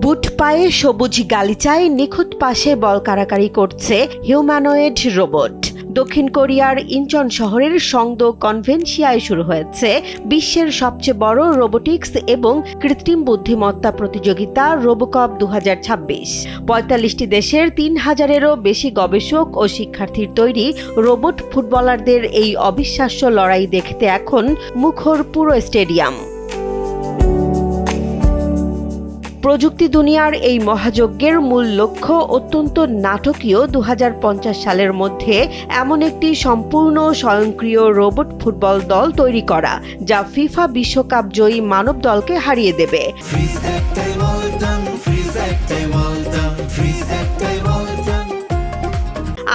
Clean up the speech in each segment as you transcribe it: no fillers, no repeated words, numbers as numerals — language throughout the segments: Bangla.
বুট পায়ে সবুজ গালিচায় নিখুঁত পাশে বল কাড়াকাড়ি করছে হিউম্যানয়েড রোবট। দক্ষিণ কোরিয়ার ইনচন শহরের সংদো কনভেনশিয়ায় শুরু হয়েছে বিশ্বের সবচেয়ে বড় রোবোটিক্স এবং কৃত্রিম বুদ্ধিমত্তা প্রতিযোগিতা রোবোকপ 2026। ৪৫টি দেশের ৩,০০০-এরও বেশি গবেষক ও শিক্ষার্থীর তৈরি রোবট ফুটবলারদের এই অবিশ্বাস্য লড়াই দেখতে এখন মুখর পুরো স্টেডিয়াম। প্রযুক্তি দুনিয়ার এই মহাযজ্ঞের মূল লক্ষ্য অত্যন্ত নাটকীয় ২০৫০ সালের মধ্যে এমন একটি সম্পূর্ণ স্বয়ংক্রিয় রোবট ফুটবল দল তৈরি করা, যা ফিফা বিশ্বকাপ জয়ী মানব দলকে হারিয়ে দেবে।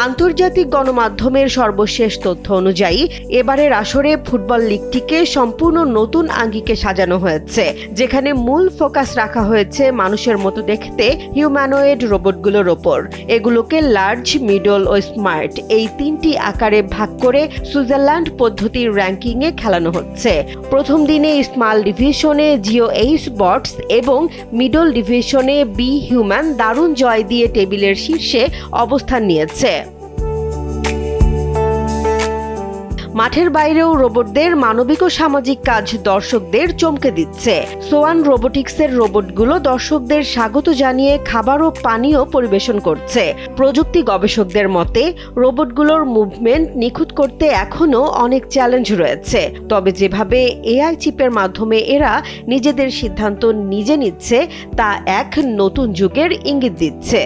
আন্তর্জাতিক গণমাধ্যমের সর্বশেষ তথ্য অনুযায়ী এবারের আসরে ফুটবল লিগটিকে সম্পূর্ণ নতুন আঙ্গিকে সাজানো হয়েছে, যেখানে মূল ফোকাস রাখা হয়েছে মানুষের মতো দেখতে হিউম্যানয়েড রোবটগুলোর ওপর। এগুলোকে লার্জ, মিডল ও স্মার্ট এই তিনটি আকারে ভাগ করে সুইজারল্যান্ড পদ্ধতির র্যাঙ্কিংয়ে খেলানো হচ্ছে। প্রথম দিনে স্মল ডিভিশনে জিও এইচ বটস এবং মিডল ডিভিশনে বি হিউম্যান দারুণ জয় দিয়ে টেবিলের শীর্ষে অবস্থান নিয়েছে। মাঠের বাইরেও রোবটদের মানবিক ও সামাজিক কাজ দর্শকদের চমকে দিচ্ছে। সোয়ান রোবোটিক্সের রোবটগুলো দর্শকদের স্বাগত জানিয়ে খাবার ও পানীয় পরিবেশন করছে। প্রযুক্তি গবেষকদের মতে রোবটগুলোর মুভমেন্ট নিখুঁত করতে এখনও অনেক চ্যালেঞ্জ রয়েছে, তবে যেভাবে এআই চিপের মাধ্যমে এরা নিজেদের সিদ্ধান্ত নিজে নিচ্ছে তা এক নতুন যুগের ইঙ্গিত দিচ্ছে।